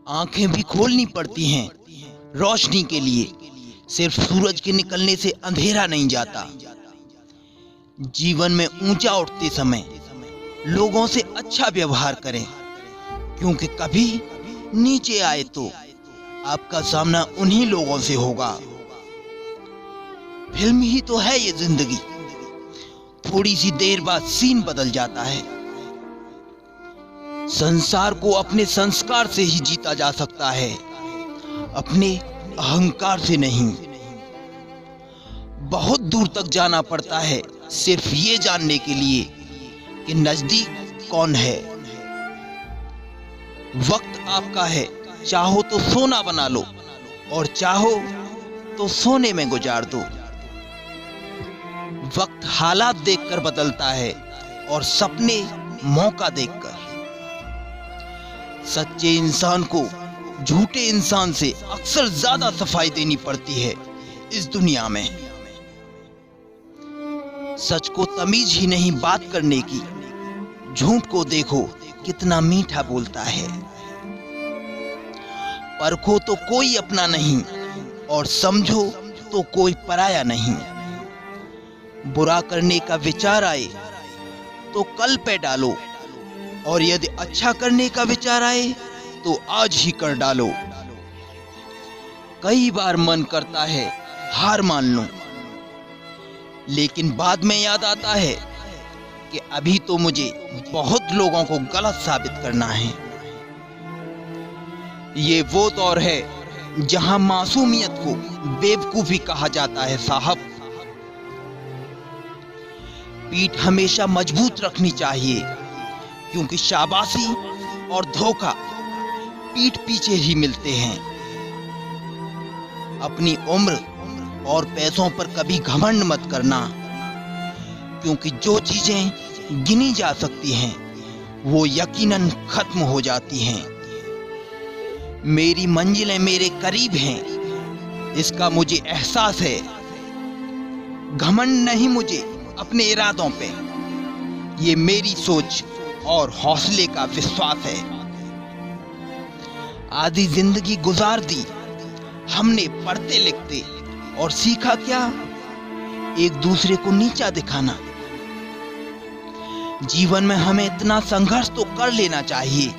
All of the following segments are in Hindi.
आंखें भी खोलनी पड़ती हैं रोशनी के लिए। सिर्फ सूरज के निकलने से अंधेरा नहीं जाता। जीवन में ऊंचा उठते समय लोगों से अच्छा व्यवहार करें, क्योंकि कभी नीचे आए तो आपका सामना उन्हीं लोगों से होगा। फिल्म ही तो है ये जिंदगी, थोड़ी सी देर बाद सीन बदल जाता है। संसार को अपने संस्कार से ही जीता जा सकता है, अपने अहंकार से नहीं। बहुत दूर तक जाना पड़ता है सिर्फ ये जानने के लिए कि नजदीक कौन है। वक्त आपका है, चाहो तो सोना बना लो और चाहो तो सोने में गुजार दो। वक्त हालात देखकर बदलता है और सपने मौका देखकर। सच्चे इंसान को झूठे इंसान से अक्सर ज्यादा सफाई देनी पड़ती है इस दुनिया में। सच को तमीज ही नहीं बात करने की, झूठ को देखो कितना मीठा बोलता है। परखो तो कोई अपना नहीं और समझो तो कोई पराया नहीं। बुरा करने का विचार आए तो कल पे डालो, और यदि अच्छा करने का विचार आए तो आज ही कर डालो। कई बार मन करता है हार मान लूं, लेकिन बाद में याद आता है कि अभी तो मुझे बहुत लोगों को गलत साबित करना है। ये वो दौर है जहां मासूमियत को बेवकूफी कहा जाता है साहब। पीठ हमेशा मजबूत रखनी चाहिए, क्योंकि शाबाशी और धोखा पीठ पीछे ही मिलते हैं। अपनी उम्र और पैसों पर कभी घमंड मत करना, क्योंकि जो चीजें गिनी जा सकती हैं वो यकीनन खत्म हो जाती हैं। मेरी मंजिलें मेरे करीब हैं, इसका मुझे एहसास है। घमंड नहीं मुझे अपने इरादों पे, ये मेरी सोच और हौसले का विश्वास है। आधी जिंदगी गुजार दी हमने पढ़ते लिखते, और सीखा क्या? एक दूसरे को नीचा दिखाना। जीवन में हमें इतना संघर्ष तो कर लेना चाहिए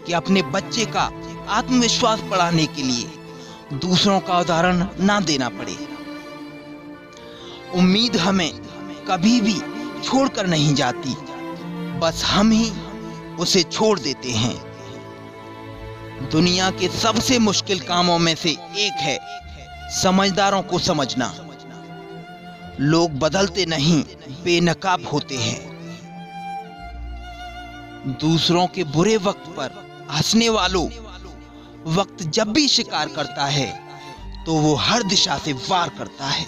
कि अपने बच्चे का आत्मविश्वास बढ़ाने के लिए दूसरों का उदाहरण ना देना पड़े। उम्मीद हमें कभी भी छोड़कर नहीं जाती, बस हम ही उसे छोड़ देते हैं। दुनिया के सबसे मुश्किल कामों में से एक है समझदारों को समझना। लोग बदलते नहीं, बेनकाब होते हैं। दूसरों के बुरे वक्त पर हंसने वालों, वक्त जब भी शिकार करता है तो वो हर दिशा से वार करता है।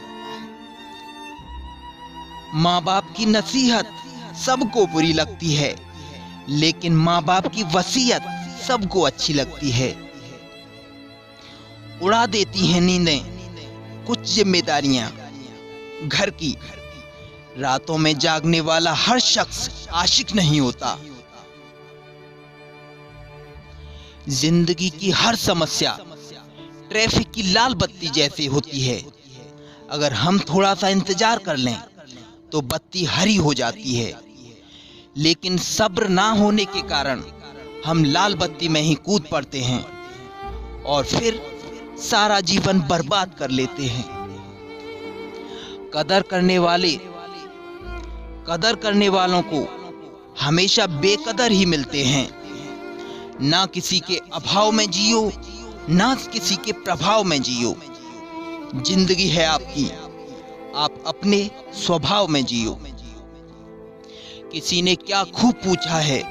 माँ बाप की नसीहत सबको बुरी लगती है, लेकिन माँ बाप की वसीयत सबको अच्छी लगती है। उड़ा देती हैं नींदें कुछ जिम्मेदारियां घर की। रातों में जागने वाला हर शख्स आशिक नहीं होता। जिंदगी की हर समस्या ट्रैफिक की लाल बत्ती जैसी होती है। अगर हम थोड़ा सा इंतजार कर लें तो बत्ती हरी हो जाती है, लेकिन सब्र ना होने के कारण हम लाल बत्ती में ही कूद पड़ते हैं और फिर सारा जीवन बर्बाद कर लेते हैं। कदर करने वालों को हमेशा बेकदर ही मिलते हैं। ना किसी के अभाव में जियो, ना किसी के प्रभाव में जियो। जिंदगी है आपकी, आप अपने स्वभाव में जियो। किसी ने क्या खूब पूछा है,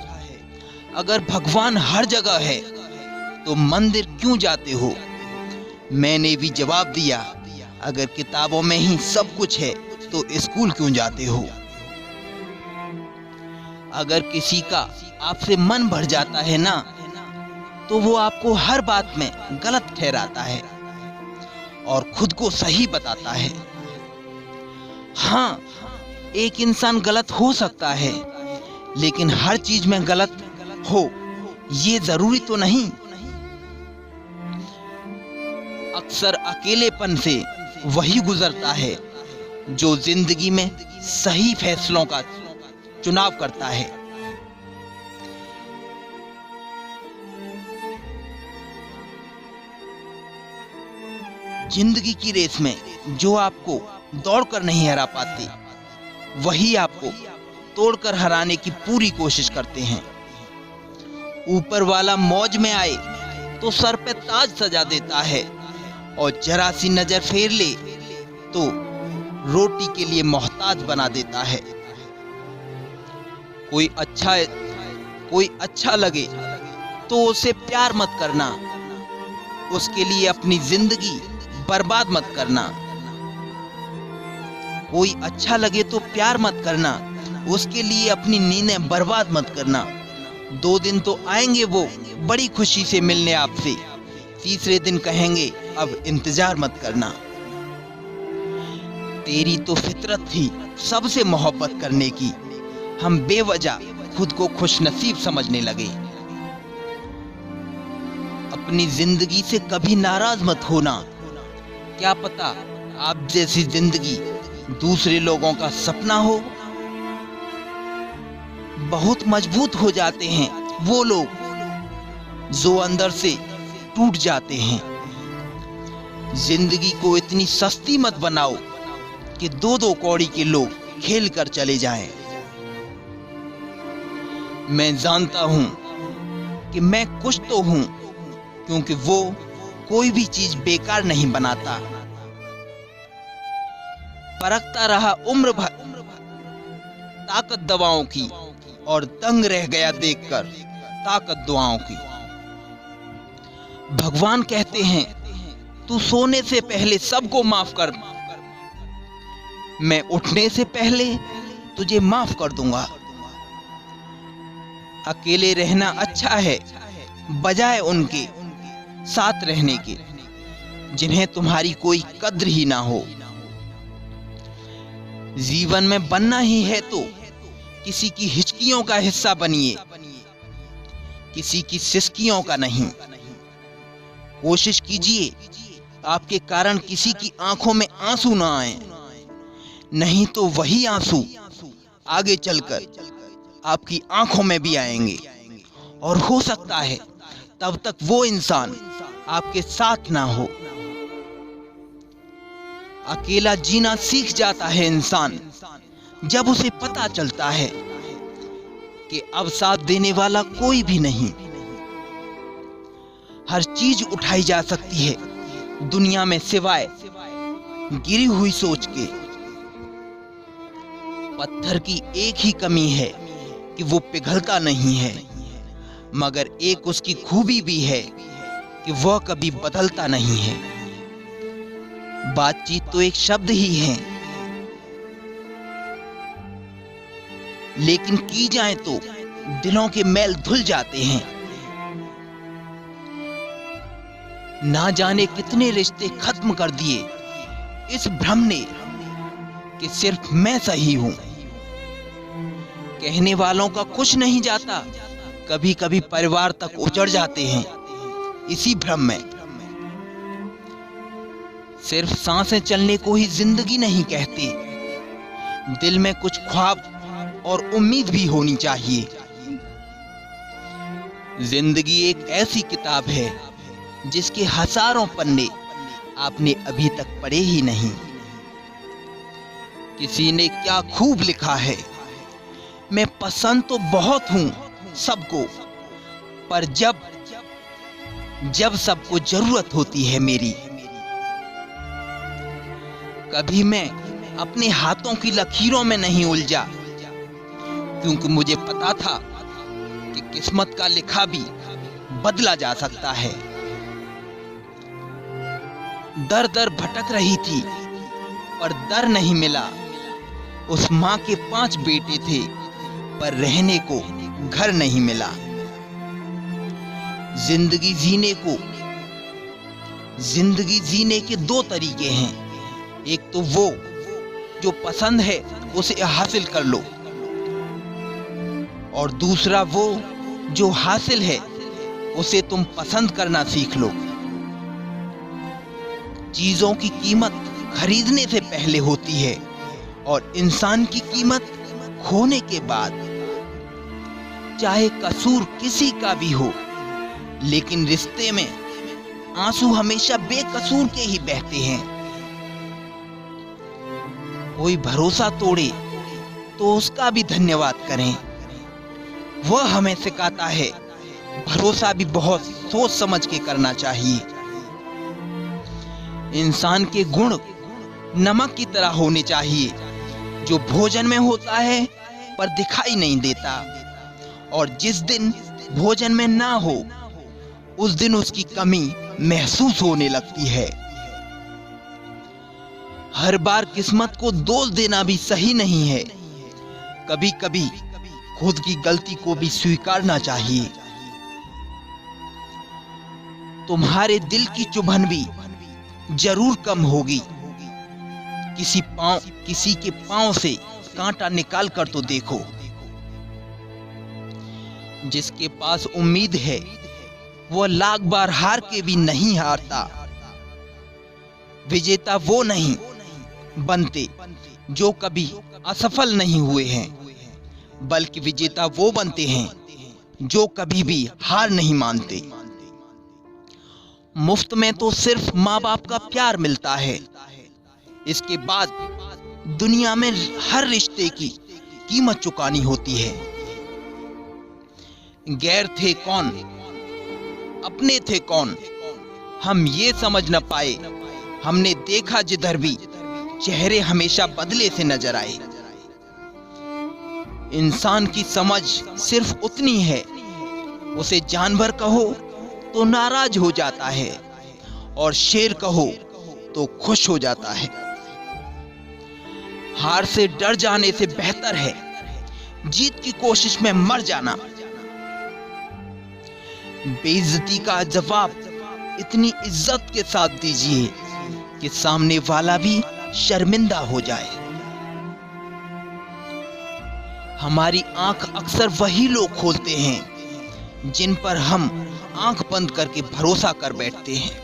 अगर भगवान हर जगह है तो मंदिर क्यों जाते हो? मैंने भी जवाब दिया, अगर किताबों में ही सब कुछ है तो स्कूल क्यों जाते हो? अगर किसी का आपसे मन भर जाता है ना, तो वो आपको हर बात में गलत ठहराता है और खुद को सही बताता है। हाँ, एक इंसान गलत हो सकता है, लेकिन हर चीज में गलत हो ये जरूरी तो नहीं। अक्सर अकेलेपन से वही गुजरता है जो जिंदगी में सही फैसलों का चुनाव करता है। जिंदगी की रेस में जो आपको दौड़कर नहीं हरा पाते, वही आपको तोड़कर हराने की पूरी कोशिश करते हैं। ऊपर वाला मौज में आए तो सर पे ताज सजा देता है, और जरा सी नजर फेर ले तो रोटी के लिए मोहताज बना देता है। कोई अच्छा लगे तो उसे प्यार मत करना, उसके लिए अपनी जिंदगी बर्बाद मत करना। कोई अच्छा लगे तो प्यार मत करना, उसके लिए अपनी नींदें बर्बाद मत करना। 2 दिन तो आएंगे वो बड़ी खुशी से मिलने आपसे, तीसरे दिन कहेंगे अब इंतजार मत करना। तेरी तो फितरत थी सबसे मोहब्बत करने की, हम बेवजह खुद को खुशनसीब समझने लगे। अपनी जिंदगी से कभी नाराज मत होना, क्या पता आप जैसी जिंदगी दूसरे लोगों का सपना हो। बहुत मजबूत हो जाते हैं वो लोग जो अंदर से टूट जाते हैं। जिंदगी को इतनी सस्ती मत बनाओ कि 2-2 कौड़ी के लोग खेल कर चले जाएं। मैं जानता हूं कि मैं कुछ तो हूं, क्योंकि वो कोई भी चीज बेकार नहीं बनाता। परखता रहा उम्र भर ताकत दवाओं की, और दंग रह गया देखकर ताकत दुआओं की। भगवान कहते हैं तू सोने से पहले सबको माफ कर, मैं उठने से पहले तुझे माफ कर दूंगा। अकेले रहना अच्छा है बजाय उनके साथ रहने के जिन्हें तुम्हारी कोई कद्र ही ना हो। जीवन में बनना ही है तो किसी की हिचकियों का हिस्सा बनिए, किसी की सिसकियों का नहीं। कोशिश कीजिए आपके कारण किसी की आंखों में आंसू ना आए, नहीं तो वही आंसू आगे चलकर आपकी आंखों में भी आएंगे, और हो सकता है तब तक वो इंसान आपके साथ ना हो। अकेला जीना सीख जाता है इंसान जब उसे पता चलता है कि अब साथ देने वाला कोई भी नहीं। हर चीज उठाई जा सकती है दुनिया में सिवाय गिरी हुई सोच के। पत्थर की एक ही कमी है कि वो पिघलता नहीं है, मगर एक उसकी खूबी भी है कि वह कभी बदलता नहीं है। बातचीत तो एक शब्द ही है, लेकिन की जाए तो दिलों के मैल धुल जाते हैं। ना जाने कितने रिश्ते खत्म कर दिए इस भ्रम ने कि सिर्फ मैं सही हूं। कहने वालों का कुछ नहीं जाता, कभी कभी परिवार तक उजड़ जाते हैं इसी भ्रम में। सिर्फ सांसें चलने को ही जिंदगी नहीं कहते, दिल में कुछ ख्वाब और उम्मीद भी होनी चाहिए। जिंदगी एक ऐसी किताब है जिसके हजारों पन्ने आपने अभी तक पढ़े ही नहीं। किसी ने क्या खूब लिखा है, मैं पसंद तो बहुत हूं सबको, पर जब सबको जरूरत होती है मेरी। कभी मैं अपने हाथों की लकीरों में नहीं उलझा, क्योंकि मुझे पता था कि किस्मत का लिखा भी बदला जा सकता है। दर दर भटक रही थी पर दर नहीं मिला। उस माँ के 5 बेटे थे पर रहने को घर नहीं मिला। जिंदगी जीने के 2 तरीके हैं, एक तो वो जो पसंद है उसे हासिल कर लो, और दूसरा वो जो हासिल है उसे तुम पसंद करना सीख लो। चीजों की कीमत खरीदने से पहले होती है और इंसान की कीमत खोने के बाद। चाहे कसूर किसी का भी हो, लेकिन रिश्ते में आंसू हमेशा बेकसूर के ही बहते हैं। कोई भरोसा तोड़े तो उसका भी धन्यवाद करें। वह हमें सिखाता है भरोसा भी बहुत सोच समझ के करना चाहिए। इंसान के गुण नमक की तरह होने चाहिए, जो भोजन में होता है पर दिखाई नहीं देता, और जिस दिन भोजन में ना हो उस दिन उसकी कमी महसूस होने लगती है। हर बार किस्मत को दोष देना भी सही नहीं है। कभी कभी खुद की गलती को भी स्वीकारना चाहिए। तुम्हारे दिल की चुभन भी जरूर कम होगी। किसी के पांव से कांटा निकाल कर तो देखो। जिसके पास उम्मीद है वह लाख बार हार के भी नहीं हारता। विजेता वो नहीं बनते जो कभी असफल नहीं हुए हैं, बल्कि विजेता वो बनते हैं जो कभी भी हार नहीं मानते। मुफ्त में तो सिर्फ माँ बाप का प्यार मिलता है। इसके बाद दुनिया में हर रिश्ते की कीमत चुकानी होती है। गैर थे कौन, अपने थे कौन, हम ये समझ न पाए। हमने देखा जिधर भी चेहरे हमेशा बदले से नजर आए। इंसान की समझ सिर्फ उतनी है, उसे जानवर कहो तो नाराज हो जाता है और शेर कहो तो खुश हो जाता है। हार से डर जाने से बेहतर है जीत की कोशिश में मर जाना। बेइज्जती का जवाब इतनी इज्जत के साथ दीजिए कि सामने वाला भी शर्मिंदा हो जाए। हमारी आंख अक्सर वही लोग खोलते हैं जिन पर हम आंख बंद करके भरोसा कर बैठते हैं।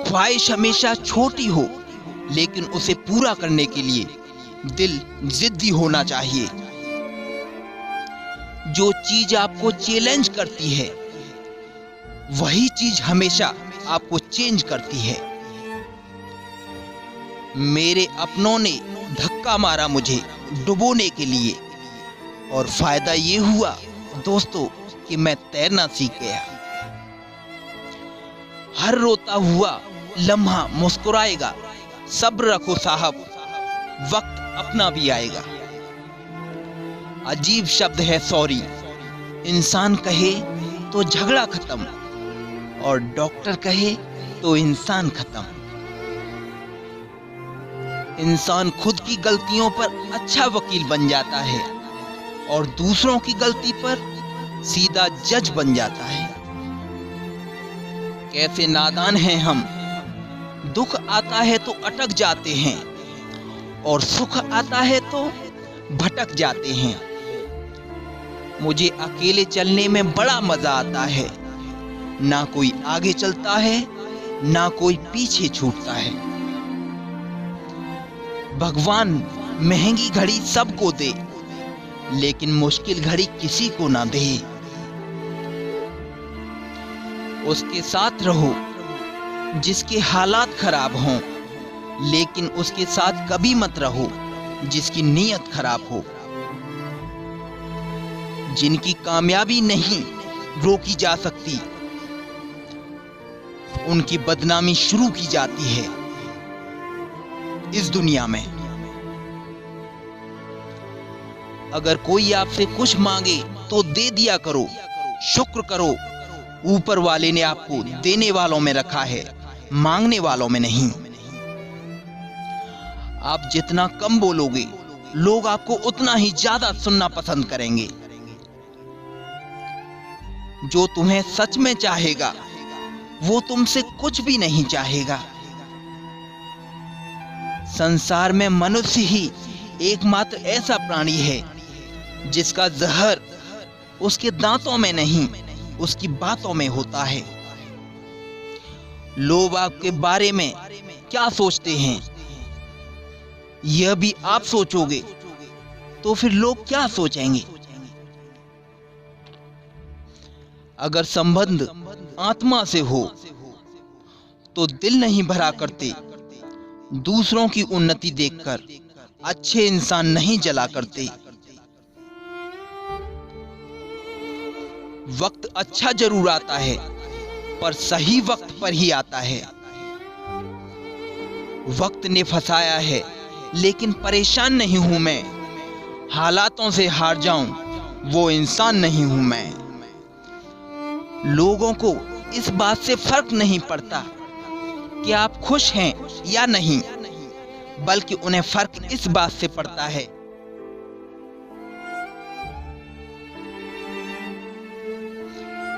ख्वाहिश हमेशा छोटी हो, लेकिन उसे पूरा करने के लिए दिल जिद्दी होना चाहिए। जो चीज आपको चैलेंज करती है वही चीज हमेशा आपको चेंज करती है। मेरे अपनों ने धक्का मारा मुझे डुबोने के लिए, और फायदा ये हुआ दोस्तों कि मैं तैरना सीख गया। हर रोता हुआ लम्हा मुस्कुराएगा। सब्र रखो साहब, वक्त अपना भी आएगा। अजीब शब्द है सॉरी। इंसान कहे तो झगड़ा खत्म, और डॉक्टर कहे तो इंसान खत्म। इंसान खुद की गलतियों पर अच्छा वकील बन जाता है और दूसरों की गलती पर सीधा जज बन जाता है। कैसे नादान हैं हम, दुख आता है तो अटक जाते हैं और सुख आता है तो भटक जाते हैं। मुझे अकेले चलने में बड़ा मजा आता है। ना कोई आगे चलता है, ना कोई पीछे छूटता है। भगवान महंगी घड़ी सबको दे, लेकिन मुश्किल घड़ी किसी को ना दे। उसके साथ रहो जिसके हालात खराब हों, लेकिन उसके साथ कभी मत रहो जिसकी नीयत खराब हो। जिनकी कामयाबी नहीं रोकी जा सकती, उनकी बदनामी शुरू की जाती है इस दुनिया में। अगर कोई आपसे कुछ मांगे तो दे दिया करो, शुक्र करो ऊपर वाले ने आपको देने वालों में रखा है, मांगने वालों में नहीं। आप जितना कम बोलोगे, लोग आपको उतना ही ज्यादा सुनना पसंद करेंगे। जो तुम्हें सच में चाहेगा वो तुमसे कुछ भी नहीं चाहेगा। संसार में मनुष्य ही एकमात्र ऐसा प्राणी है जिसका जहर उसके दांतों में नहीं, उसकी बातों में होता है। लोग आपके बारे में क्या सोचते हैं, यह भी आप सोचोगे तो फिर लोग क्या सोचेंगे। अगर संबंध आत्मा से हो तो दिल नहीं भरा करते, दूसरों की उन्नति देखकर अच्छे इंसान नहीं जला करते। वक्त अच्छा जरूर आता है पर सही वक्त पर ही आता है। वक्त ने फंसाया है लेकिन परेशान नहीं हूं मैं, हालातों से हार जाऊं वो इंसान नहीं हूं मैं। लोगों को इस बात से फर्क नहीं पड़ता कि आप खुश हैं या नहीं, बल्कि उन्हें फर्क इस बात से पड़ता है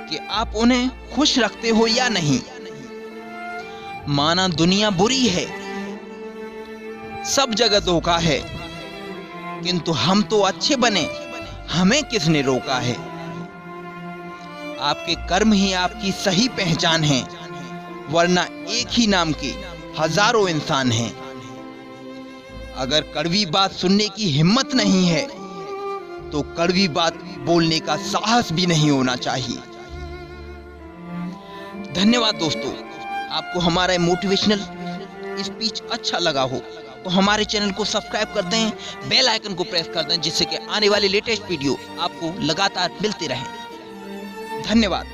कि आप उन्हें खुश रखते हो या नहीं। माना दुनिया बुरी है, सब जगह धोखा है, किंतु हम तो अच्छे बने, हमें किसने रोका है। आपके कर्म ही आपकी सही पहचान है, वरना एक ही नाम के हजारों इंसान हैं। अगर कड़वी बात सुनने की हिम्मत नहीं है तो कड़वी बात बोलने का साहस भी नहीं होना चाहिए। धन्यवाद दोस्तों। आपको हमारा मोटिवेशनल स्पीच अच्छा लगा हो तो हमारे चैनल को सब्सक्राइब कर दें, बेल आइकन को प्रेस कर दें, जिससे कि आने वाले लेटेस्ट वीडियो आपको लगातार मिलते रहें। धन्यवाद।